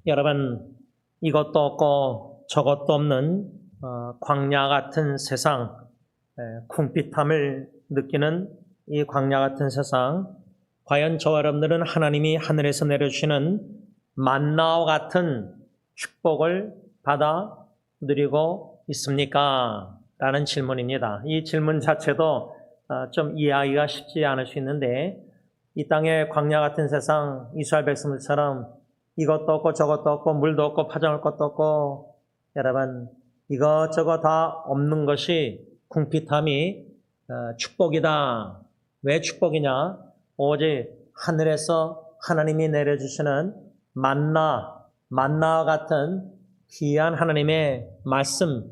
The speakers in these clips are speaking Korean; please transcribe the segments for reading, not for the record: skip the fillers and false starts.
여러분, 이것도 없고 저것도 없는 광야 같은 세상, 궁핍함을 느끼는 이 광야 같은 세상, 과연 저와 여러분들은 하나님이 하늘에서 내려주시는 만나와 같은 축복을 받아 누리고 있습니까? 라는 질문입니다. 이 질문 자체도 좀 이해하기가 쉽지 않을 수 있는데, 이 땅의 광야 같은 세상, 이스라엘 백성들처럼 이것도 없고 저것도 없고 물도 없고 파종할 것도 없고, 여러분, 이것저것 다 없는 것이 궁핍함이 축복이다. 왜 축복이냐? 오직 하늘에서 하나님이 내려주시는 만나와 같은 귀한 하나님의 말씀을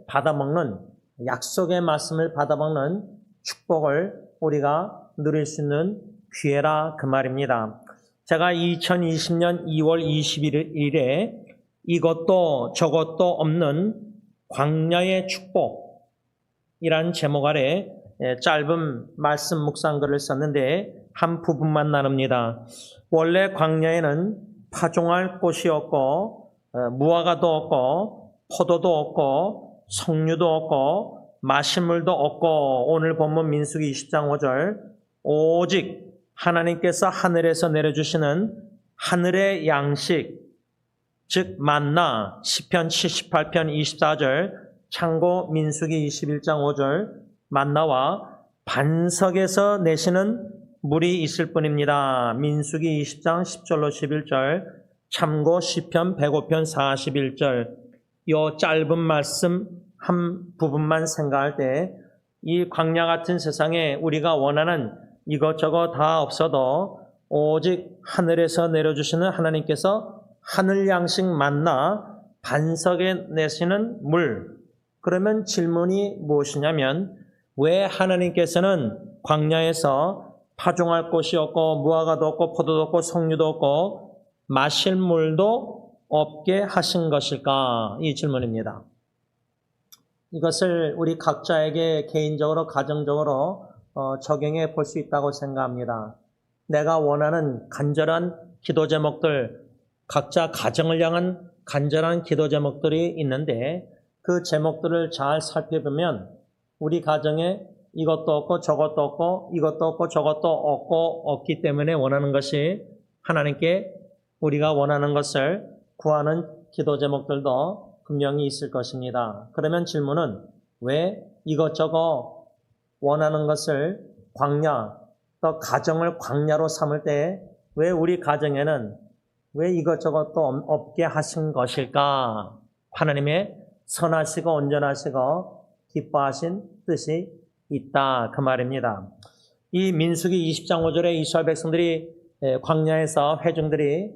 받아먹는, 약속의 말씀을 받아먹는 축복을 우리가 누릴 수 있는 기회라 그 말입니다. 제가 2020년 2월 21일에 이것도 저것도 없는 광야의 축복이란 제목 아래 짧은 말씀 묵상글을 썼는데 한 부분만 나눕니다. 원래 광야에는 파종할 곳이 없고 무화과도 없고 포도도 없고 석류도 없고 마실 물도 없고, 오늘 본문 민수기 20장 5절, 오직 하나님께서 하늘에서 내려주시는 하늘의 양식, 즉 만나, 시편 78편 24절, 창고 민수기 21장 5절, 만나와 반석에서 내시는 물이 있을 뿐입니다. 민수기 20장 10절로 11절, 참고 시편 105편 41절. 이 짧은 말씀 한 부분만 생각할 때 이 광야 같은 세상에 우리가 원하는 이것저것 다 없어도 오직 하늘에서 내려주시는 하나님께서 하늘 양식 만나 반석에 내시는 물. 그러면 질문이 무엇이냐면, 왜 하나님께서는 광야에서 파종할 곳이 없고 무화과도 없고 포도도 없고 석류도 없고 마실 물도 없게 하신 것일까? 이 질문입니다. 이것을 우리 각자에게 개인적으로, 가정적으로 적용해 볼 수 있다고 생각합니다. 내가 원하는 간절한 기도 제목들, 각자 가정을 향한 간절한 기도 제목들이 있는데, 그 제목들을 잘 살펴보면 우리 가정에 이것도 없고 저것도 없고 이것도 없고 저것도 없고 없기 때문에 원하는 것이, 하나님께 우리가 원하는 것을 구하는 기도 제목들도 분명히 있을 것입니다. 그러면 질문은, 왜 이것저것 원하는 것을 광야, 또 가정을 광야로 삼을 때 왜 우리 가정에는 왜 이것저것도 없게 하신 것일까? 하나님의 선하시고 온전하시고 기뻐하신 뜻이 있다 그 말입니다. 이 민수기 20장 5절에 이스라엘 백성들이 광야에서 회중들이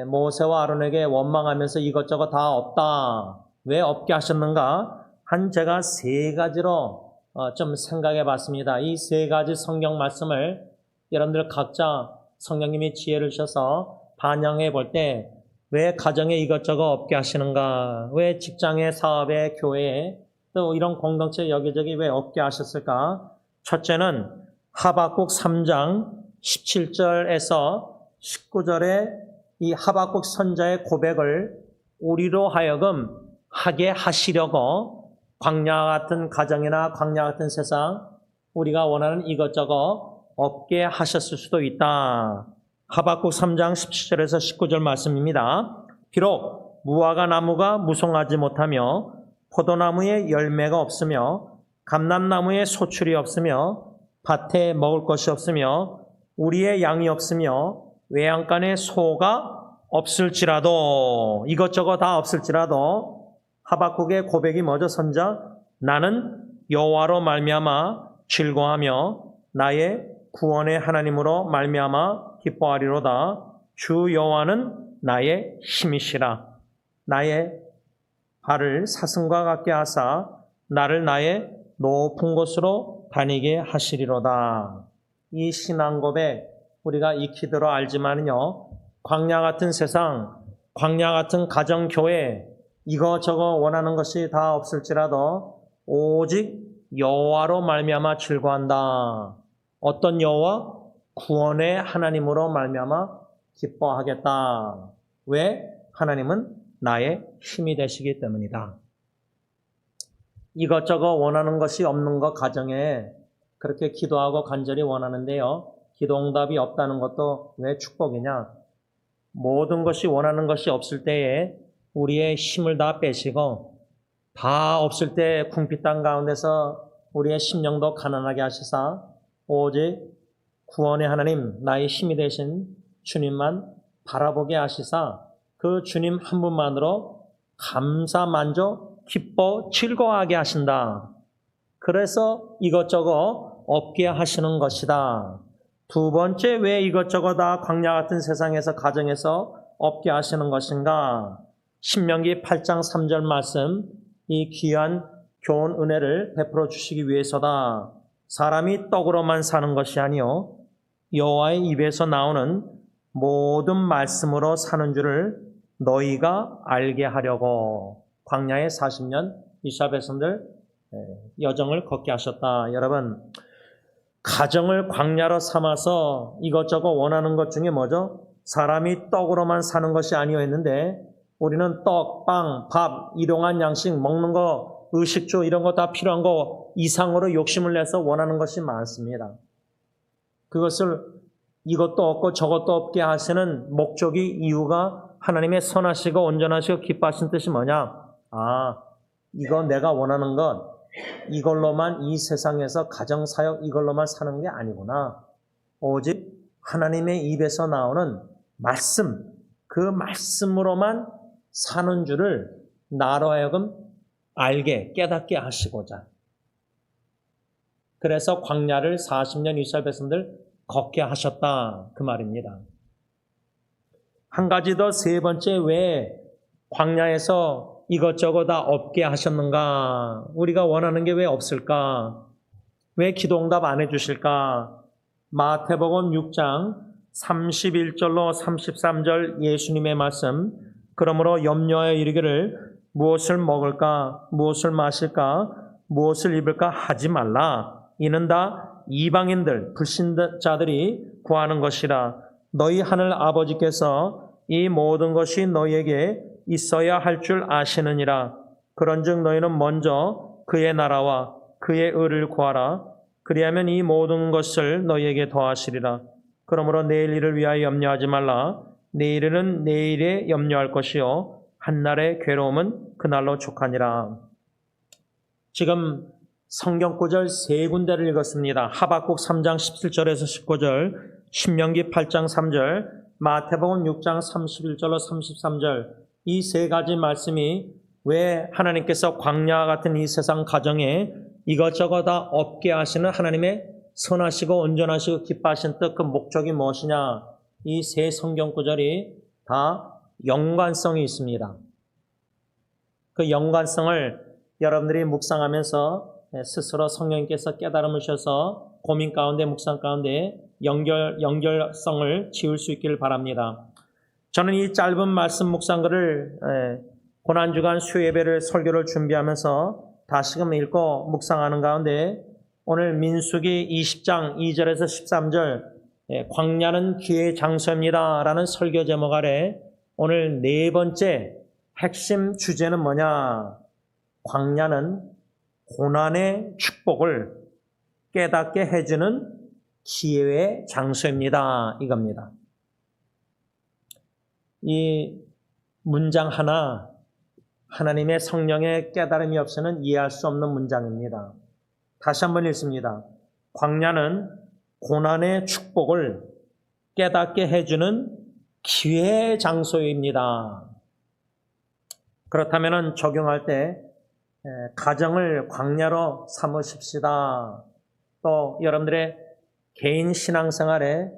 모세와 아론에게 원망하면서 이것저것 다 없다, 왜 없게 하셨는가? 제가 세 가지로 좀 생각해 봤습니다. 이 세 가지 성경 말씀을 여러분들 각자 성령님이 지혜를 주셔서 반영해 볼 때, 왜 가정에 이것저것 없게 하시는가? 왜 직장에, 사업에, 교회에, 또 이런 공동체 여기저기 왜 없게 하셨을까? 첫째는 하박국 3장 17절에서 19절에 이 하박국 선자의 고백을 우리로 하여금 하게 하시려고 광야 같은 가정이나 광야 같은 세상, 우리가 원하는 이것저것 없게 하셨을 수도 있다. 하박국 3장 17절에서 19절 말씀입니다. 비록 무화과 나무가 무성하지 못하며 포도나무에 열매가 없으며 감람나무에 소출이 없으며 밭에 먹을 것이 없으며 우리의 양이 없으며 외양간에 소가 없을지라도, 이것저것 다 없을지라도 하박국의 고백이 뭐죠? 선자, 나는 여호와로 말미암아 즐거워하며 나의 구원의 하나님으로 말미암아 기뻐하리로다. 주 여호와는 나의 힘이시라. 나의 발을 사슴과 같게 하사 나를 나의 높은 곳으로 다니게 하시리로다. 이 신앙 고백 우리가 익히도록 알지만요, 광야 같은 세상, 광야 같은 가정, 교회, 이거저거 원하는 것이 다 없을지라도 오직 여호와로 말미암아 즐거워한다. 어떤 여호와? 구원의 하나님으로 말미암아 기뻐하겠다. 왜? 하나님은 나의 힘이 되시기 때문이다. 이것저것 원하는 것이 없는 것 가정에 그렇게 기도하고 간절히 원하는데요. 기도 응답이 없다는 것도 왜 축복이냐? 모든 것이 원하는 것이 없을 때에 우리의 힘을 다 빼시고 다 없을 때 궁핍 땅 가운데서 우리의 심령도 가난하게 하시사 오직 구원의 하나님 나의 힘이 되신 주님만 바라보게 하시사 그 주님 한 분만으로 감사 만족 기뻐 즐거워하게 하신다. 그래서 이것저것 없게 하시는 것이다. 두 번째, 왜 이것저것 다 광야 같은 세상에서 가정에서 없게 하시는 것인가? 신명기 8장 3절 말씀, 이 귀한 교훈 은혜를 베풀어 주시기 위해서다. 사람이 떡으로만 사는 것이 아니요 여호와의 입에서 나오는 모든 말씀으로 사는 줄을 너희가 알게 하려고 광야의 40년 이스라엘 백성들 여정을 걷게 하셨다. 여러분, 가정을 광야로 삼아서 이것저것 원하는 것 중에 뭐죠? 사람이 떡으로만 사는 것이 아니었는데 우리는 떡, 빵, 밥, 일용할 양식, 먹는 거, 의식주 이런 거 다 필요한 거 이상으로 욕심을 내서 원하는 것이 많습니다. 그것을 이것도 없고 저것도 없게 하시는 목적이 이유가 하나님의 선하시고 온전하시고 기뻐하신 뜻이 뭐냐? 이거 내가 원하는 것 이걸로만 이 세상에서 가정사역 이걸로만 사는 게 아니구나. 오직 하나님의 입에서 나오는 말씀, 그 말씀으로만 사는 줄을 나로 하여금 알게 깨닫게 하시고자. 그래서 광야를 40년 이스라엘 백성들 걷게 하셨다 그 말입니다. 한 가지 더 세 번째, 왜 광야에서 이것저것 다 없게 하셨는가? 우리가 원하는 게 왜 없을까? 왜 기도 응답 안 해주실까? 마태복음 6장 31절로 33절 예수님의 말씀, 그러므로 염려하여 이르기를 무엇을 먹을까? 무엇을 마실까? 무엇을 입을까? 하지 말라. 이는 다 이방인들, 불신자들이 구하는 것이라. 너희 하늘 아버지께서 이 모든 것이 너희에게 있어야 할 줄 아시느니라. 그런즉 너희는 먼저 그의 나라와 그의 의를 구하라. 그리하면 이 모든 것을 너희에게 더하시리라. 그러므로 내일 일을 위하여 염려하지 말라. 내일은 내일에 염려할 것이요 한날의 괴로움은 그날로 족하니라. 지금 성경 구절 세 군데를 읽었습니다. 하박국 3장 17절에서 19절, 신명기 8장 3절, 마태복음 6장 31절로 33절, 이 세 가지 말씀이 왜 하나님께서 광야 같은 이 세상 가정에 이것저것 다 없게 하시는 하나님의 선하시고 온전하시고 기뻐하신 뜻, 그 목적이 무엇이냐? 이 세 성경 구절이 다 연관성이 있습니다. 그 연관성을 여러분들이 묵상하면서 스스로 성령님께서 깨달음을 주셔서 고민 가운데 묵상 가운데 연결성을 지을 수 있기를 바랍니다. 저는 이 짧은 말씀 묵상글을 고난주간 수예배를 설교를 준비하면서 다시금 읽고 묵상하는 가운데 오늘 민수기 20장 2절에서 13절 광야는 기회의 장소입니다 라는 설교 제목 아래 오늘 네 번째 핵심 주제는 뭐냐? 광야는 고난의 축복을 깨닫게 해주는 기회의 장소입니다. 이겁니다. 이 문장 하나, 하나님의 성령의 깨달음이 없이는 이해할 수 없는 문장입니다. 다시 한번 읽습니다. 광야는 고난의 축복을 깨닫게 해주는 기회의 장소입니다. 그렇다면 적용할 때 가정을 광야로 삼으십시다. 또 여러분들의 개인 신앙생활에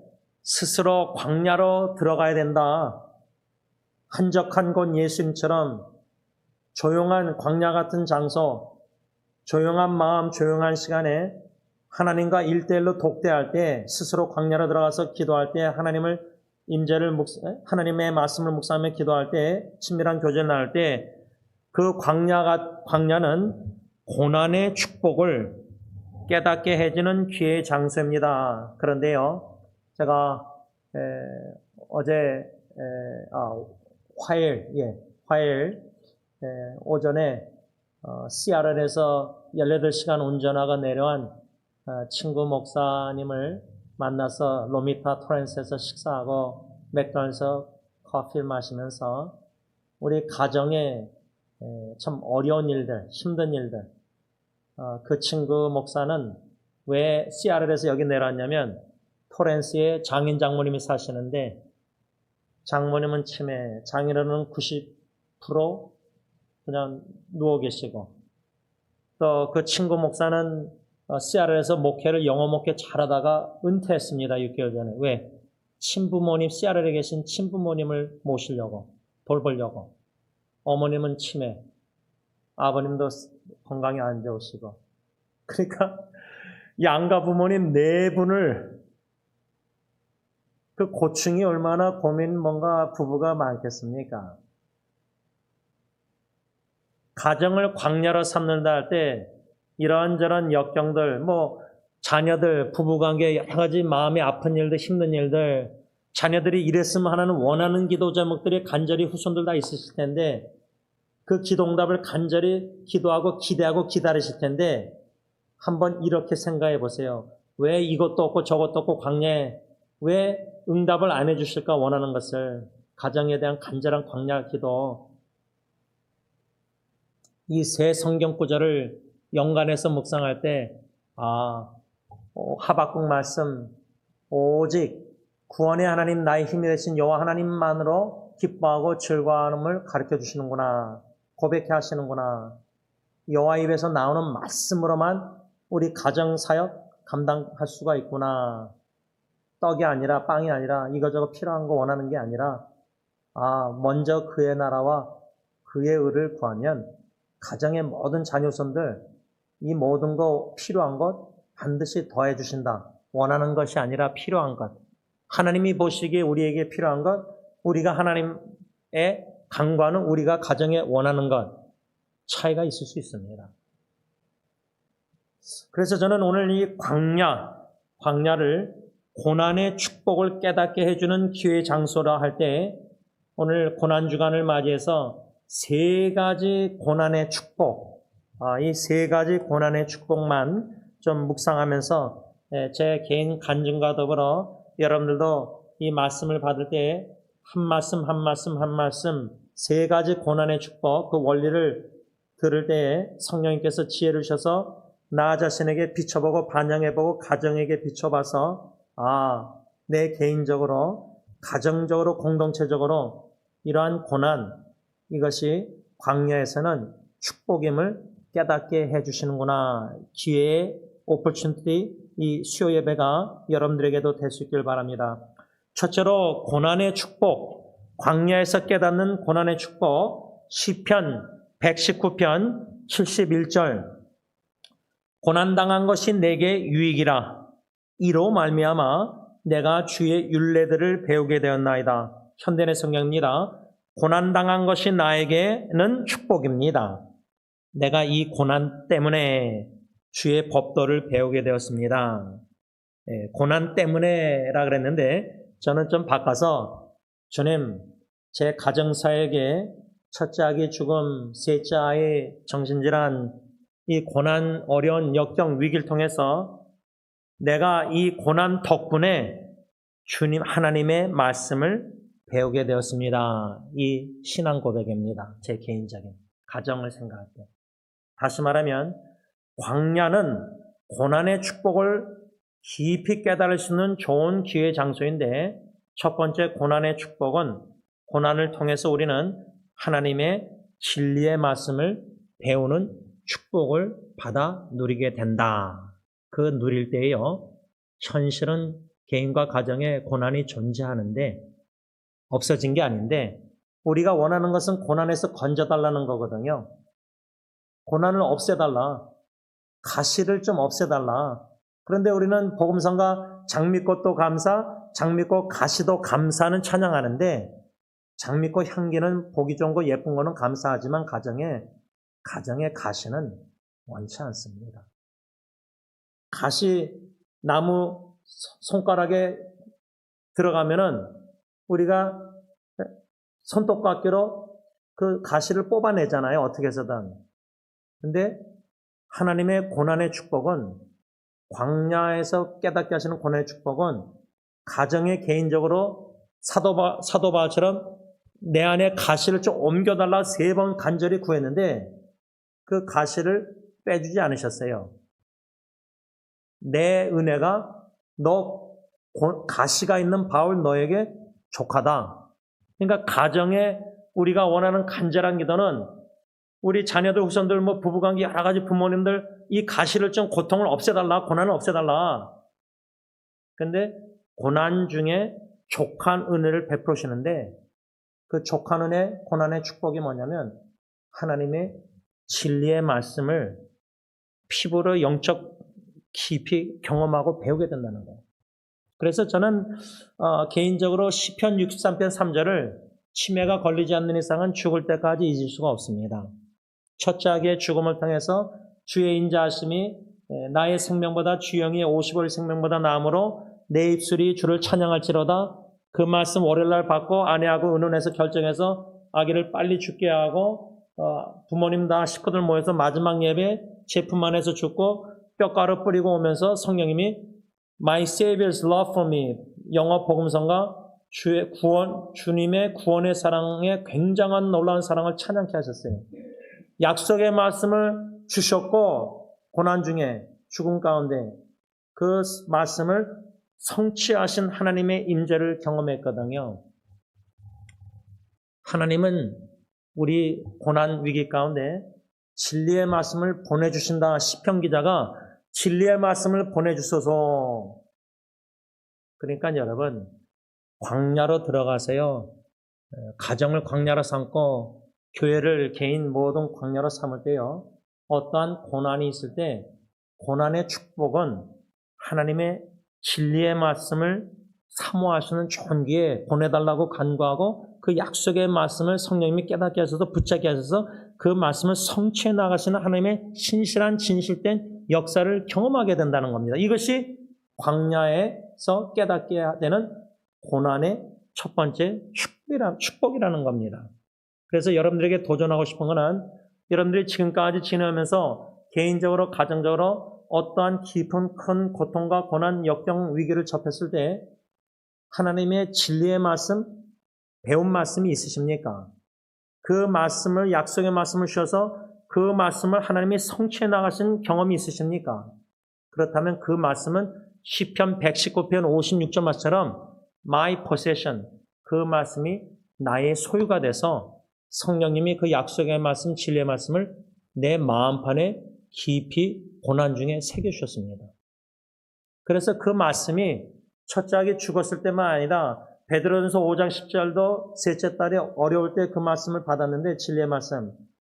스스로 광야로 들어가야 된다. 한적한 곳 예수님처럼 조용한 광야 같은 장소, 조용한 마음, 조용한 시간에 하나님과 1대1로 독대할 때 스스로 광야로 들어가서 기도할 때 하나님의 말씀을 묵상하며 기도할 때 친밀한 교제를 나눌 때 그 광야는 고난의 축복을 깨닫게 해주는 기회의 장소입니다. 그런데요, 제가 화요일 오전에 CRL에서 18시간 운전하고 내려온 친구 목사님을 만나서 로미타 토렌스에서 식사하고 맥도날드에서 커피를 마시면서 우리 가정에 참 어려운 일들, 힘든 일들, 그 친구 목사는 왜 CRL에서 여기 내려왔냐면 토렌스에 장인 장모님이 사시는데 장모님은 치매, 장인어른은 90% 그냥 누워 계시고 또 그 친구 목사는 CRL에서 목회를 영어 목회 잘하다가 은퇴했습니다. 6개월 전에. 왜? 친부모님, CRL에 계신 친부모님을 모시려고, 돌보려고. 어머님은 치매, 아버님도 건강이 안 좋으시고. 그러니까 양가 부모님 네 분을 그 고충이 얼마나 뭔가 부부가 많겠습니까? 가정을 광야로 삼는다 할 때 이런저런 역경들, 자녀들, 부부관계 여러 가지 마음이 아픈 일들, 힘든 일들, 자녀들이 이랬으면 하는 원하는 기도 제목들이 간절히 후손들 다 있으실 텐데 그 기도응답을 간절히 기도하고 기대하고 기다리실 텐데 한번 이렇게 생각해 보세요. 왜 이것도 없고 저것도 없고 광야에 왜 응답을 안 해주실까 원하는 것을 가정에 대한 간절한 광야 기도 이 세 성경 구절을 연관해서 묵상할 때 하박국 말씀 오직 구원의 하나님 나의 힘이 되신 여호와 하나님만으로 기뻐하고 즐거워함을 가르쳐 주시는구나. 고백해 하시는구나. 여호와 입에서 나오는 말씀으로만 우리 가정 사역 감당할 수가 있구나. 떡이 아니라 빵이 아니라 이거저거 필요한 거 원하는 게 아니라 먼저 그의 나라와 그의 의를 구하면 가정의 모든 자녀손들 이 모든 거 필요한 것 반드시 더해 주신다. 원하는 것이 아니라 필요한 것. 하나님이 보시기에 우리에게 필요한 것, 우리가 하나님의 간과는 우리가 가정에 원하는 것 차이가 있을 수 있습니다. 그래서 저는 오늘 이 광야를 고난의 축복을 깨닫게 해주는 기회 장소라 할 때 오늘 고난주간을 맞이해서 세 가지 고난의 축복, 이 세 가지 고난의 축복만 좀 묵상하면서 제 개인 간증과 더불어 여러분들도 이 말씀을 받을 때 한 말씀 세 가지 고난의 축복 그 원리를 들을 때에 성령님께서 지혜를 주셔서 나 자신에게 비춰보고 반영해보고 가정에게 비춰봐서 내 개인적으로 가정적으로 공동체적으로 이러한 고난 이것이 광야에서는 축복임을 깨닫게 해주시는구나. 기회의 오퍼튜니티 이 수요 예배가 여러분들에게도 될 수 있길 바랍니다. 첫째로 고난의 축복, 광야에서 깨닫는 고난의 축복, 시편 119편 71절 고난당한 것이 내게 유익이라 이로 말미암아 내가 주의 율례들을 배우게 되었나이다. 현대의 성경입니다. 고난당한 것이 나에게는 축복입니다. 내가 이 고난 때문에 주의 법도를 배우게 되었습니다. 고난 때문에라 그랬는데 저는 좀 바꿔서 주님 제 가정사에게 첫째 아기 죽음, 셋째 아이 정신질환 이 고난 어려운 역경 위기를 통해서 내가 이 고난 덕분에 주님 하나님의 말씀을 배우게 되었습니다. 이 신앙 고백입니다. 제 개인적인 가정을 생각할 때. 다시 말하면 광야는 고난의 축복을 깊이 깨달을 수 있는 좋은 기회 장소인데 첫 번째 고난의 축복은 고난을 통해서 우리는 하나님의 진리의 말씀을 배우는 축복을 받아 누리게 된다. 그 누릴 때에요. 현실은 개인과 가정에 고난이 존재하는데 없어진 게 아닌데 우리가 원하는 것은 고난에서 건져달라는 거거든요. 고난을 없애달라. 가시를 좀 없애달라. 그런데 우리는 복음성가 장미꽃도 감사, 장미꽃 가시도 감사는 찬양하는데 장미꽃 향기는 보기 좋은 거 예쁜 거는 감사하지만 가정의 가시는 원치 않습니다. 가시 나무 손가락에 들어가면은 우리가 손톱깎이로 그 가시를 뽑아내잖아요. 어떻게 해서든. 근데 하나님의 고난의 축복은, 광야에서 깨닫게 하시는 고난의 축복은 가정에 개인적으로 사도 바울처럼 내 안에 가시를 좀 옮겨달라 3번 간절히 구했는데 그 가시를 빼주지 않으셨어요. 내 은혜가 너 가시가 있는 바울 너에게 족하다. 그러니까 가정에 우리가 원하는 간절한 기도는 우리 자녀들, 후손들, 부부관계 여러 가지 부모님들 이 가시를 좀 고통을 없애달라, 고난을 없애달라. 근데 고난 중에 족한 은혜를 베푸시는데 그 족한 은혜, 고난의 축복이 뭐냐면 하나님의 진리의 말씀을 피부로 영적 깊이 경험하고 배우게 된다는 거예요. 그래서 저는 개인적으로 시편 63편 3절을 치매가 걸리지 않는 이상은 죽을 때까지 잊을 수가 없습니다. 첫째 아기의 죽음을 통해서 주의 인자하심이 나의 생명보다 주 영의 50월 생명보다 나음으로 내 입술이 주를 찬양할지로다. 그 말씀 월요일날 받고 아내하고 의논해서 결정해서 아기를 빨리 죽게 하고 부모님 다 식구들 모여서 마지막 예배 제품 안에서 죽고 뼈가루 뿌리고 오면서 성령님이 My Savior's love for me, 영어 복음성과 주님의 구원의 사랑에 굉장한 놀라운 사랑을 찬양케 하셨어요. 약속의 말씀을 주셨고 고난 중에 죽음 가운데 그 말씀을 성취하신 하나님의 임재를 경험했거든요. 하나님은 우리 고난 위기 가운데 진리의 말씀을 보내주신다. 시편 기자가 진리의 말씀을 보내주소서. 그러니까 여러분 광야로 들어가세요. 가정을 광야로 삼고 교회를 개인 모든 광야로 삼을 때요. 어떠한 고난이 있을 때 고난의 축복은 하나님의 진리의 말씀을 사모하시는 좋은 기회에 보내달라고 간구하고 그 약속의 말씀을 성령님이 깨닫게 하셔서 붙잡게 하셔서 그 말씀을 성취해 나가시는 하나님의 신실한 진실된 역사를 경험하게 된다는 겁니다. 이것이 광야에서 깨닫게 되는 고난의 첫 번째 축복이라는 겁니다. 그래서 여러분들에게 도전하고 싶은 것은 여러분들이 지금까지 지내면서 개인적으로 가정적으로 어떠한 깊은 큰 고통과 고난 역경 위기를 접했을 때 하나님의 진리의 말씀, 배운 말씀이 있으십니까? 그 말씀을 약속의 말씀을 주셔서 그 말씀을 하나님이 성취해 나가신 경험이 있으십니까? 그렇다면 그 말씀은 시편 119편 56절 말씀처럼 My possession, 그 말씀이 나의 소유가 돼서 성령님이 그 약속의 말씀, 진리의 말씀을 내 마음판에 깊이 고난 중에 새겨주셨습니다. 그래서 그 말씀이 첫째 아기 죽었을 때만 아니라 베드로전서 5장 10절도 셋째 딸이 어려울 때 그 말씀을 받았는데 진리의 말씀,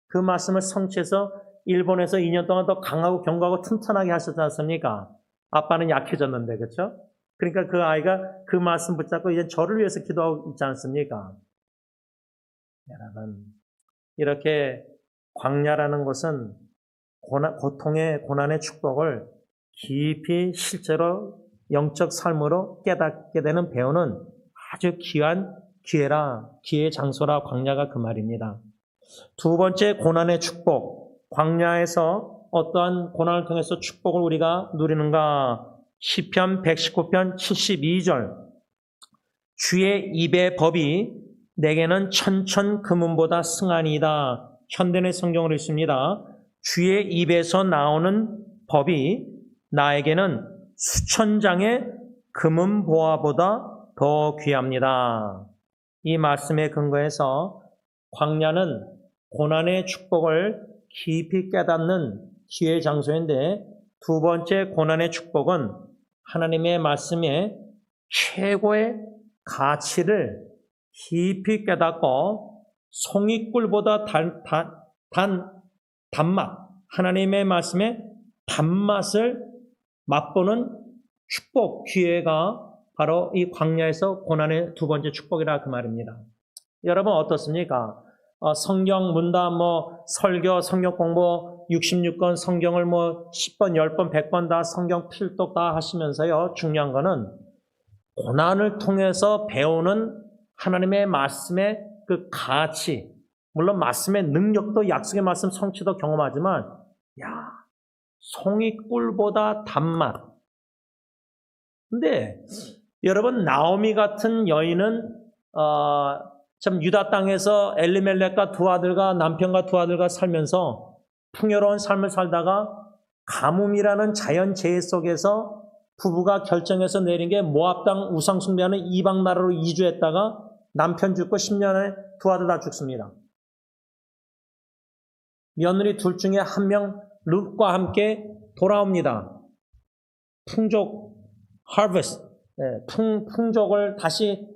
그 말씀을 성취해서 일본에서 2년 동안 더 강하고 견고하고 튼튼하게 하셨지 않습니까? 아빠는 약해졌는데, 그렇죠? 그러니까 그 아이가 그 말씀 붙잡고 이제 저를 위해서 기도하고 있지 않습니까? 여러분, 이렇게 광야라는 것은 고통의 고난의 축복을 깊이 실제로 영적 삶으로 깨닫게 되는 배우는 아주 귀한 기회의 장소라 광야가 그 말입니다. 두 번째 고난의 축복, 광야에서 어떠한 고난을 통해서 축복을 우리가 누리는가? 시편 119편 72절 주의 입의 법이 내게는 천천 금은보다 승하니이다. 현대의 성경으로 있습니다. 주의 입에서 나오는 법이 나에게는 수천 장의 금은 보화보다 더 귀합니다. 이 말씀에 근거해서 광야는 고난의 축복을 깊이 깨닫는 기회의 장소인데 두 번째 고난의 축복은 하나님의 말씀의 최고의 가치를 깊이 깨닫고 송이꿀보다 단맛, 하나님의 말씀의 단맛을 맛보는 축복, 기회가 바로 이 광야에서 고난의 두 번째 축복이라 그 말입니다. 여러분 어떻습니까? 성경 문답, 설교, 성경 공부 66권 성경을 10번, 10번, 100번 다 성경 필독 다 하시면서요. 중요한 거는 고난을 통해서 배우는 하나님의 말씀의 그 가치, 물론 말씀의 능력도 약속의 말씀 성취도 경험하지만 야, 송이 꿀보다 단맛. 근데 여러분 나오미 같은 여인은 참 유다 땅에서 엘리멜렉과 두 아들과 남편과 두 아들과 살면서 풍요로운 삶을 살다가 가뭄이라는 자연재해 속에서 부부가 결정해서 내린 게 모압 땅 우상 숭배하는 이방 나라로 이주했다가 남편 죽고 10년에 두 아들 다 죽습니다. 며느리 둘 중에 한 명 룻과 함께 돌아옵니다. 풍족 harvest, 풍족을 다시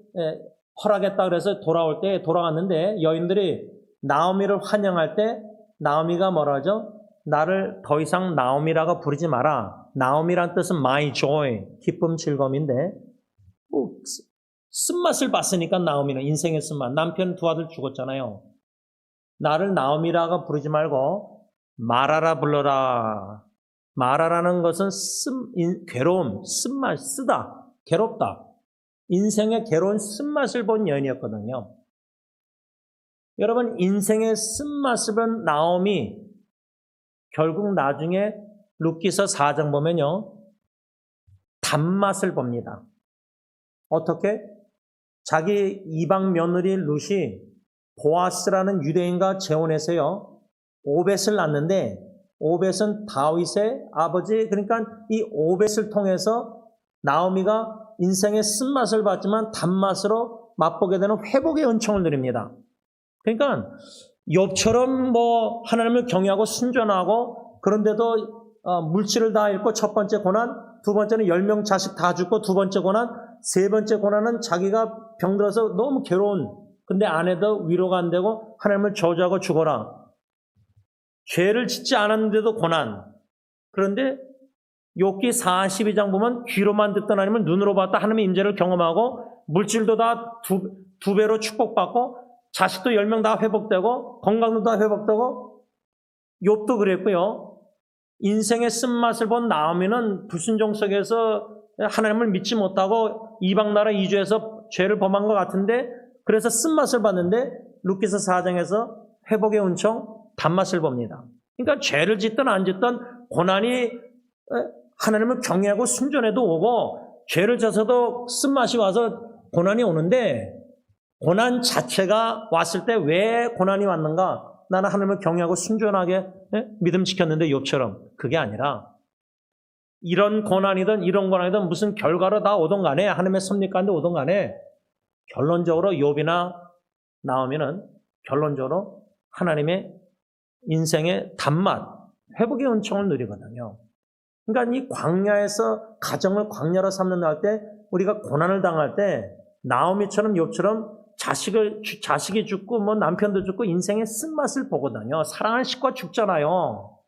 허락했다 그래서 돌아올 때 돌아왔는데 여인들이 나오미를 환영할 때 나오미가 뭐라 하죠? 나를 더 이상 나오미라고 부르지 마라. 나오미란 뜻은 my joy, 기쁨, 즐거움인데 뭐 쓴맛을 봤으니까 나오미는 인생의 쓴맛. 남편 두 아들 죽었잖아요. 나를 나오미라고 부르지 말고 마라라 불러라. 마라라는 것은 괴로움, 쓴맛, 쓰다, 괴롭다. 인생의 괴로운 쓴맛을 본 여인이었거든요. 여러분 인생의 쓴맛을 본 나오미 결국 나중에 룻기서 4장 보면요. 단맛을 봅니다. 어떻게? 자기 이방 며느리 룻이 보아스라는 유대인과 재혼해서요. 오벳을 낳는데 오벳은 다윗의 아버지 그러니까 이 오벳을 통해서 나오미가 인생의 쓴맛을 봤지만 단맛으로 맛보게 되는 회복의 은총을 누립니다. 그러니까 욥처럼 뭐 하나님을 경외하고 순전하고 그런데도 물질을 다 잃고 첫 번째 고난, 두 번째는 10명 자식 다 죽고 두 번째 고난, 세 번째 고난은 자기가 병들어서 너무 괴로운 근데 아내도 위로가 안 되고 하나님을 저주하고 죽어라. 죄를 짓지 않았는데도 고난. 그런데 욥기 42장 보면 귀로만 듣던 하나님을 눈으로 봤다 하나님의 임재를 경험하고 물질도 다 두 배로 축복받고 자식도 10명 다 회복되고 건강도 다 회복되고 욥도 그랬고요. 인생의 쓴맛을 본 나오미는 불순종 속에서 하나님을 믿지 못하고 이방 나라 이주해서 죄를 범한 것 같은데 그래서 쓴맛을 봤는데 룻기서 4장에서 회복의 은총 단맛을 봅니다. 그러니까 죄를 짓든 안 짓든 고난이 하나님을 경외하고 순전해도 오고 죄를 져서도 쓴맛이 와서 고난이 오는데 고난 자체가 왔을 때 왜 고난이 왔는가? 나는 하나님을 경외하고 순전하게 믿음 지켰는데 욥처럼 그게 아니라 이런 고난이든 이런 고난이든 무슨 결과로 다 오든 간에 하나님의 섭리 가운데 오든 간에 결론적으로 욥이나 나오미는 결론적으로 하나님의 인생의 단맛, 회복의 은총을 누리거든요. 그러니까 이 광야에서 가정을 광야로 삼는다 할 때 우리가 고난을 당할 때 나오미처럼 욥처럼 자식이 죽고 뭐 남편도 죽고 인생의 쓴맛을 보거든요. 사랑하는 식구가 죽잖아요.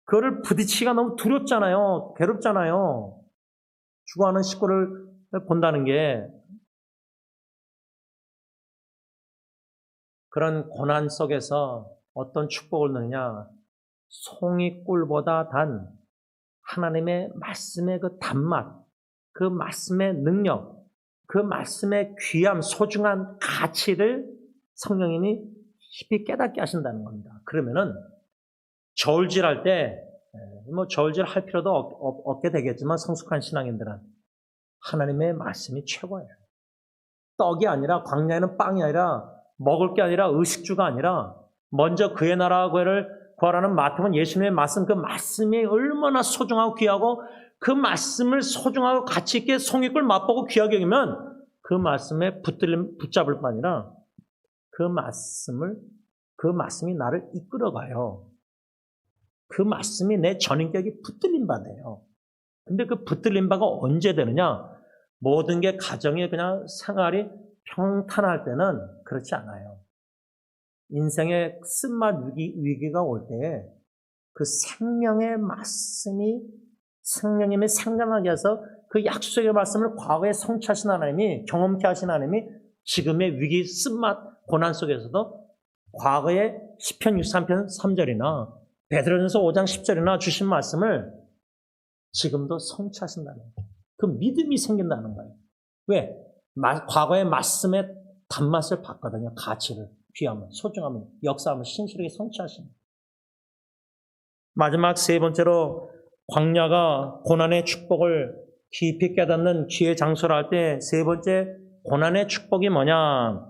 그거를 부딪히기가 너무 두렵잖아요. 괴롭잖아요. 죽어가는 식구를 본다는 게 그런 고난 속에서 어떤 축복을 누느냐? 송이 꿀보다 단 하나님의 말씀의 그 단맛, 그 말씀의 능력, 그 말씀의 귀함, 소중한 가치를 성령님이 깊이 깨닫게 하신다는 겁니다. 그러면은 저울질할 때 뭐 저울질 할 필요도 없게 되겠지만 성숙한 신앙인들은 하나님의 말씀이 최고예요. 떡이 아니라 광야에는 빵이 아니라 먹을 게 아니라 의식주가 아니라 먼저 그의 나라와 그를 구하라는 마태복음 예수님의 말씀 그 말씀이 얼마나 소중하고 귀하고 그 말씀을 소중하고 가치 있게 송이꿀 맛보고 귀하게 여기면 그 말씀에 붙잡을 뿐 아니라 그 말씀이 나를 이끌어가요. 그 말씀이 내 전인격이 붙들린 바 돼요. 근데 그 붙들린 바가 언제 되느냐? 모든 게 가정이 그냥 생활이 평탄할 때는 그렇지 않아요. 인생의 쓴맛 위기가 올 때에 그 생명의 말씀이 성령님의 생명하게 해서 그 약속의 말씀을 과거에 성취하신 하나님이 경험케 하신 하나님이 지금의 위기 쓴맛 고난 속에서도 과거에 시편 63편 3절이나 베드로전서 5장 10절이나 주신 말씀을 지금도 성취하신다는 거예요. 그 믿음이 생긴다는 거예요. 왜? 과거의 말씀의 단맛을 봤거든요. 가치를, 귀함을, 소중함을, 역사함을 신실하게 성취하십니다. 마지막 세 번째로 광야가 고난의 축복을 깊이 깨닫는 기회 장소를 할 때 세 번째 고난의 축복이 뭐냐?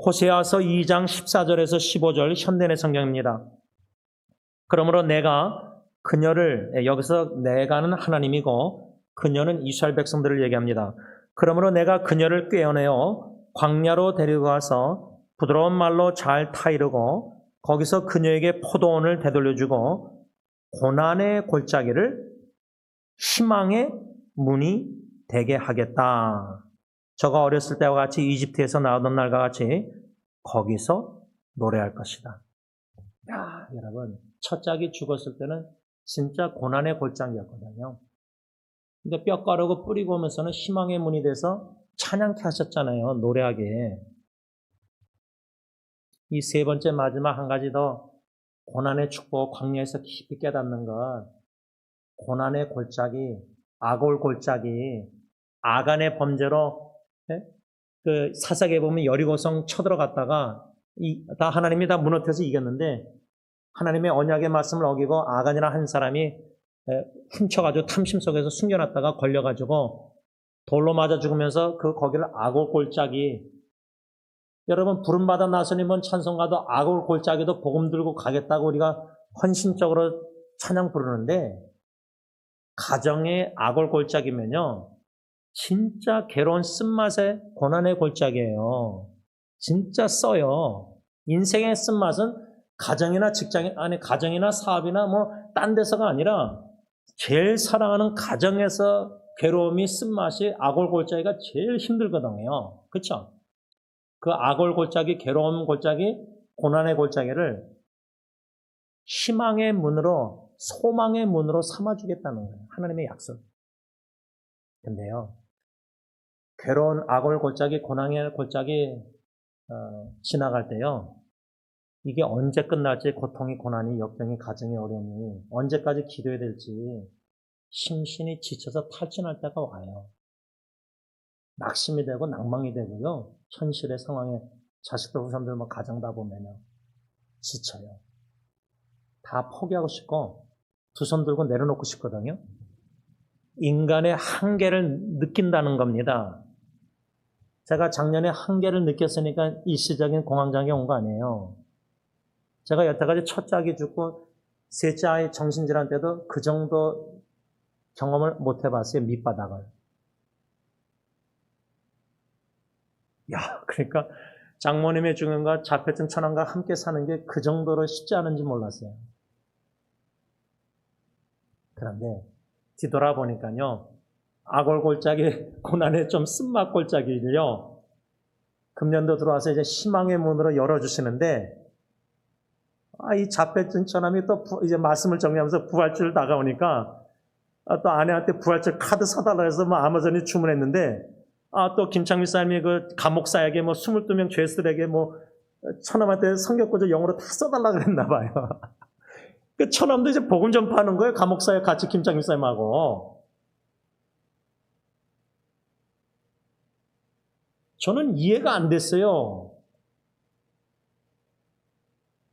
호세아서 2장 14절에서 15절 현대의 성경입니다. 그러므로 내가 그녀를, 여기서 내가는 하나님이고 그녀는 이스라엘 백성들을 얘기합니다. 그러므로 내가 그녀를 꿰어내어 광야로 데리고 가서 부드러운 말로 잘 타이르고 거기서 그녀에게 포도원을 되돌려주고 고난의 골짜기를 희망의 문이 되게 하겠다. 저가 어렸을 때와 같이 이집트에서 나오던 날과 같이 거기서 노래할 것이다. 야, 여러분, 첫 짝이 죽었을 때는 진짜 고난의 골짜기였거든요. 근데 뼈 가루고 뿌리고 오면서는 희망의 문이 돼서 찬양케 하셨잖아요. 노래하게. 이 세 번째 마지막 한 가지 더 고난의 축복, 광야에서 깊이 깨닫는 것. 고난의 골짜기, 아골 골짜기, 아간의 범죄로 그 사사기에 보면 여리고성 쳐들어갔다가 다 하나님이 다 무너뜨려서 이겼는데 하나님의 언약의 말씀을 어기고 아간이라 한 사람이 훔쳐가지고 탐심 속에서 숨겨놨다가 걸려가지고 돌로 맞아 죽으면서 거기를 아골 골짜기. 여러분 부름받아 나서님은 찬송가도 아골 골짜기도 복음 들고 가겠다고 우리가 헌신적으로 찬양 부르는데 가정의 아골 골짜기면요 진짜 괴로운 쓴맛의 고난의 골짜기예요. 진짜 써요. 인생의 쓴맛은 가정이나 직장이 아니 가정이나 사업이나 뭐 딴 데서가 아니라 제일 사랑하는 가정에서 괴로움이 쓴맛이 아골 골짜기가 제일 힘들거든요. 그렇죠? 그 아골 골짜기, 괴로움 골짜기, 고난의 골짜기를 희망의 문으로 소망의 문으로 삼아주겠다는 거예요. 하나님의 약속. 근데요. 괴로운 아골 골짜기, 고난의 골짜기 지나갈 때요. 이게 언제 끝날지 고통이, 고난이, 역경이, 가정의 어려움이 언제까지 기도해야 될지 심신이 지쳐서 탈진할 때가 와요. 낙심이 되고 낭망이 되고요. 현실의 상황에 자식들, 후손들, 가정 다 보면요. 지쳐요. 다 포기하고 싶고 두 손 들고 내려놓고 싶거든요. 인간의 한계를 느낀다는 겁니다. 제가 작년에 한계를 느꼈으니까 일시적인 공황장애 온 거 아니에요. 제가 여태까지 첫 짝이 죽고 셋째 아이 정신질환 때도 그 정도 경험을 못 해봤어요. 밑바닥을. 야, 그러니까 장모님의 죽음과 자폐증 천황과 함께 사는 게 그 정도로 쉽지 않은지 몰랐어요. 그런데 뒤돌아보니까요. 아골 골짜기, 고난의 좀 쓴맛 골짜기를요. 금년도 들어와서 이제 희망의 문으로 열어주시는데 이 자폐증 천함이 또 이제 말씀을 정리하면서 부활절 다가오니까 또 아내한테 부활절 카드 사달라 해서 아마존에 주문했는데 또 김창미 사님이 그 감옥사에게 22명 죄수들에게 천함한테 성경구절 영어로 다 써달라 그랬나 봐요. 그 천함도 이제 복음 전파하는 거예요. 감옥사에 같이 김창미 사님하고. 저는 이해가 안 됐어요.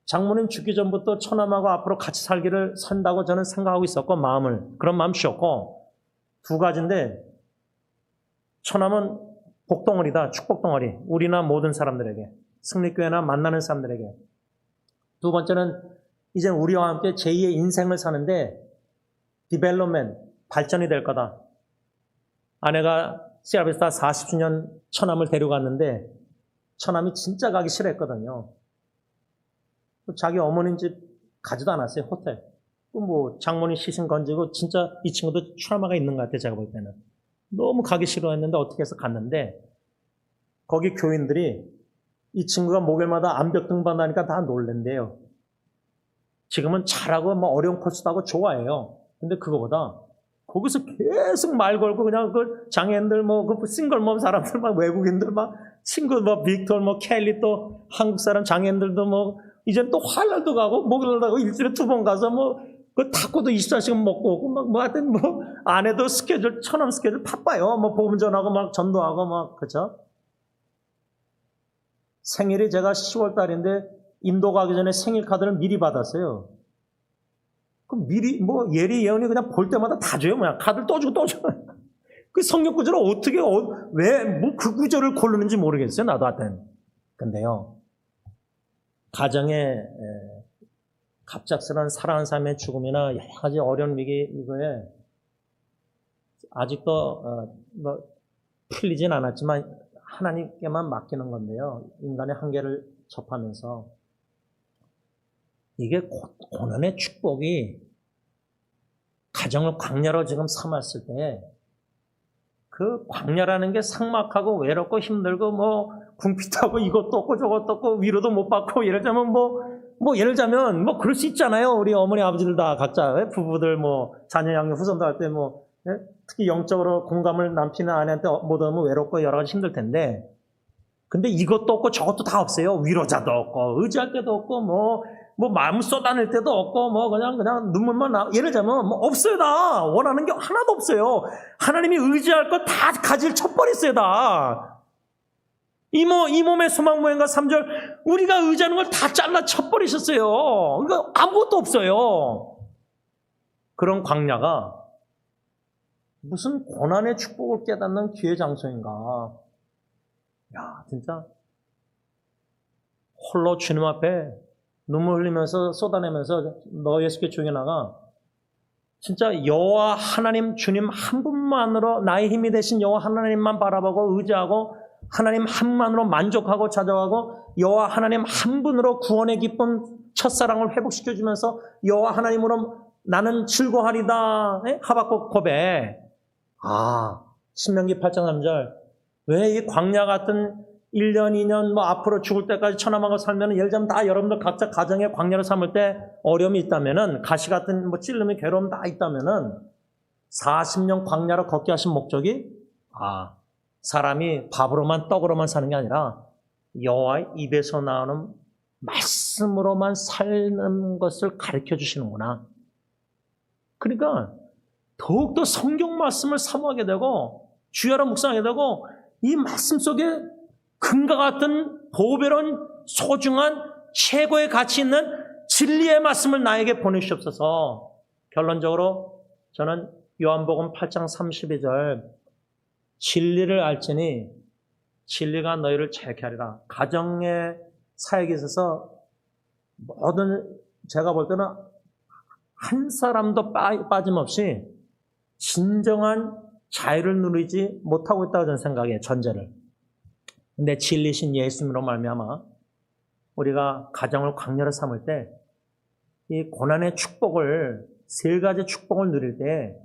장모님 죽기 전부터 처남하고 앞으로 같이 살기를 산다고 저는 생각하고 있었고 그런 마음 주었고 두 가지인데 처남은 복덩어리다. 축복덩어리. 우리나 모든 사람들에게. 승리교회나 만나는 사람들에게. 두 번째는 이제 우리와 함께 제2의 인생을 사는데 디벨롭먼트, 발전이 될 거다. 아내가 시아베스타 40주년 처남을 데려갔는데 처남이 진짜 가기 싫어했거든요. 자기 어머님 집 가지도 않았어요. 호텔. 장모님 시신 건지고 진짜 이 친구도 트라우마가 있는 것 같아요. 제가 볼 때는. 너무 가기 싫어했는데 어떻게 해서 갔는데 거기 교인들이 이 친구가 목요일마다 암벽 등반하니까 다 놀랜대요. 지금은 잘하고 어려운 코스도 하고 좋아해요. 근데 그거보다 거기서 계속 말 걸고 그냥 그 장애인들 그 싱글몸 사람들 외국인들 친구 빅토 켈리 또 한국 사람 장애인들도 이제 또 화날도 가고 목요일 가고 일주일에 2번 가서 그 탁구도 24시간 먹고 오고 하여튼 아내도 스케줄 천원 스케줄 바빠요. 복음 전하고 전도하고 그죠? 생일이 제가 10월 달인데 인도 가기 전에 생일 카드를 미리 받았어요. 그럼 미리 뭐 예리 예언이 그냥 볼 때마다 다 줘요. 그냥 카드를 또 주고 또 줘. 그 성경 구절을 어떻게 왜 뭐 그 구절을 고르는지 모르겠어요. 나도 하여튼. 근데요. 가정에 갑작스러운 사랑하는 사람의 죽음이나 여러 가지 어려운 위기 이거에 아직도 뭐 풀리진 않았지만 하나님께만 맡기는 건데요. 인간의 한계를 접하면서 이게 고난의 축복이 가정을 광야로 지금 삼았을 때 그 광야라는 게 삭막하고 외롭고 힘들고 뭐 궁핍하고 이것도 없고 저것도 없고 위로도 못 받고 예를 들자면 예를 들자면 뭐 그럴 수 있잖아요. 우리 어머니 아버지들 다 각자 부부들 뭐 자녀 양육 후손도 할 때 뭐 특히 영적으로 공감을 남편이나 아내한테 못 얻으면 외롭고 여러 가지 힘들 텐데 근데 이것도 없고 저것도 다 없어요. 위로자도 없고 의지할 때도 없고 뭐 마음 쏟아낼 때도 없고 뭐 그냥 눈물만 나. 예를 들자면 뭐 없어요. 다 원하는 게 하나도 없어요. 하나님이 의지할 거 다 가지를 쳐버렸어요. 다. 이 몸의 소망 모양과 3절 우리가 의지하는 걸 다 잘라 쳐버리셨어요. 그러니까 아무것도 없어요. 그런 광야가 무슨 고난의 축복을 깨닫는 기회 장소인가. 야, 진짜 홀로 주님 앞에 눈물 흘리면서 쏟아내면서 너 예수께 조용히 나가. 진짜 여호와 하나님 주님 한 분만으로 나의 힘이 되신 여호와 하나님만 바라보고 의지하고 하나님 한 분만으로 만족하고 찾아가고 여호와 하나님 한 분으로 구원의 기쁨 첫사랑을 회복시켜주면서 여호와 하나님으로 나는 즐거워하리다. 하박국 고백. 신명기 8장 3절. 왜 이 광야 같은 1년, 2년, 뭐 앞으로 죽을 때까지 천하만고 살면은 예를 들자면 다 여러분들 각자 가정의 광야를 삼을 때 어려움이 있다면은 가시 같은 뭐 찔름이 괴로움 다 있다면은 40년 광야로 걷게 하신 목적이 사람이 밥으로만 떡으로만 사는 게 아니라 여호와의 입에서 나오는 말씀으로만 사는 것을 가르쳐 주시는구나. 그러니까 더욱더 성경 말씀을 사모하게 되고 주야로 묵상하게 되고 이 말씀 속에 금과 같은 보배로운 소중한 최고의 가치 있는 진리의 말씀을 나에게 보내주시옵소서. 결론적으로 저는 요한복음 8장 32절 진리를 알지니 진리가 너희를 자유케 하리라. 가정의 사역에 있어서 모든 제가 볼 때는 한 사람도 빠짐없이 진정한 자유를 누리지 못하고 있다고 저는 생각해요. 전제를. 근데 진리신 예수님으로 말미암아 우리가 가정을 광야로 삼을 때 이 고난의 축복을 세 가지 축복을 누릴 때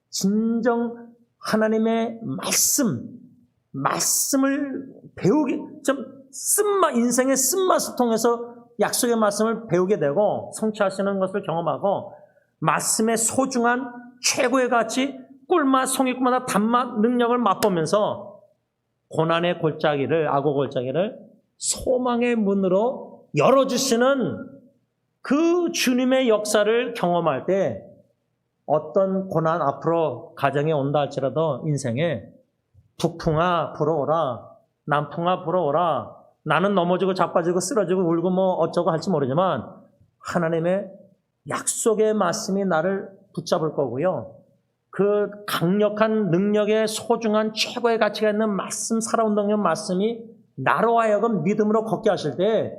진정 하나님의 말씀을 배우기 인생의 쓴맛을 통해서 약속의 말씀을 배우게 되고 성취하시는 것을 경험하고 말씀의 소중한 최고의 가치 꿀맛, 송이꿀마다 단맛, 능력을 맛보면서 고난의 골짜기를, 악어 골짜기를 소망의 문으로 열어주시는 그 주님의 역사를 경험할 때 어떤 고난 앞으로 가정에 온다 할지라도 인생에 북풍아 불어오라, 남풍아 불어오라, 나는 넘어지고 자빠지고 쓰러지고 울고 뭐 어쩌고 할지 모르지만 하나님의 약속의 말씀이 나를 붙잡을 거고요. 그 강력한 능력의 소중한 최고의 가치가 있는 말씀, 살아온 능력 말씀이 나로 하여금 믿음으로 걷게 하실 때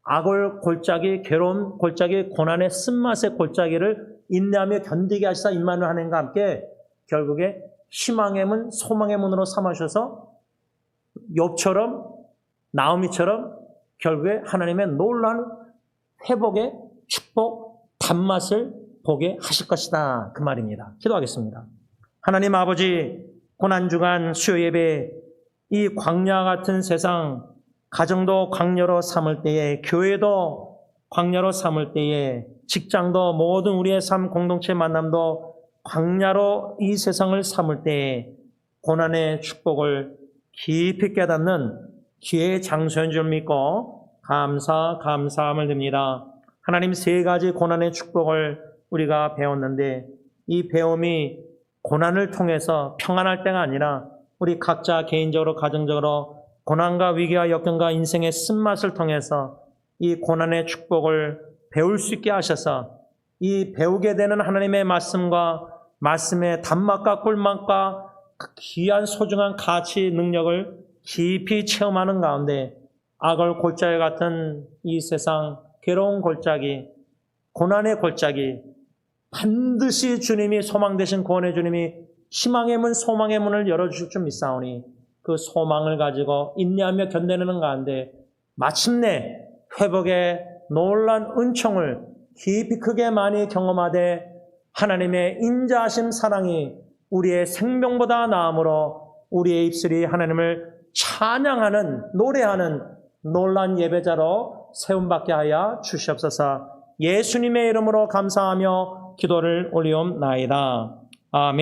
악을 골짜기, 괴로움 골짜기, 고난의 쓴맛의 골짜기를 인내하며 견디게 하시사 임마누엘 하나님과 함께 결국에 희망의 문, 소망의 문으로 삼으셔서 욥처럼 나오미처럼 결국에 하나님의 놀라운 회복의 축복, 단맛을 보게 하실 것이다. 그 말입니다. 기도하겠습니다. 하나님 아버지, 고난주간 수요예배 이 광야 같은 세상 가정도 광야로 삼을 때에 교회도 광야로 삼을 때에 직장도 모든 우리의 삶 공동체 만남도 광야로 이 세상을 삼을 때에 고난의 축복을 깊이 깨닫는 기회의 장소인 줄 믿고 감사함을 드립니다. 하나님 세 가지 고난의 축복을 우리가 배웠는데 이 배움이 고난을 통해서 평안할 때가 아니라 우리 각자 개인적으로 가정적으로 고난과 위기와 역경과 인생의 쓴맛을 통해서 이 고난의 축복을 배울 수 있게 하셔서 이 배우게 되는 하나님의 말씀과 말씀의 단맛과 꿀맛과 그 귀한 소중한 가치 능력을 깊이 체험하는 가운데 악을 골짜기 같은 이 세상 괴로운 골짜기, 고난의 골짜기, 반드시 주님이 소망 되신 구원의 주님이 희망의 문, 소망의 문을 열어주실 줄 믿사오니 그 소망을 가지고 인내하며 견뎌내는 가운데 마침내 회복의 놀란 은총을 깊이 크게 많이 경험하되 하나님의 인자하심 사랑이 우리의 생명보다 나음으로 우리의 입술이 하나님을 찬양하는 노래하는 놀란 예배자로 세움받게 하여 주시옵소서. 예수님의 이름으로 감사하며 기도를 올리옵나이다. 아멘.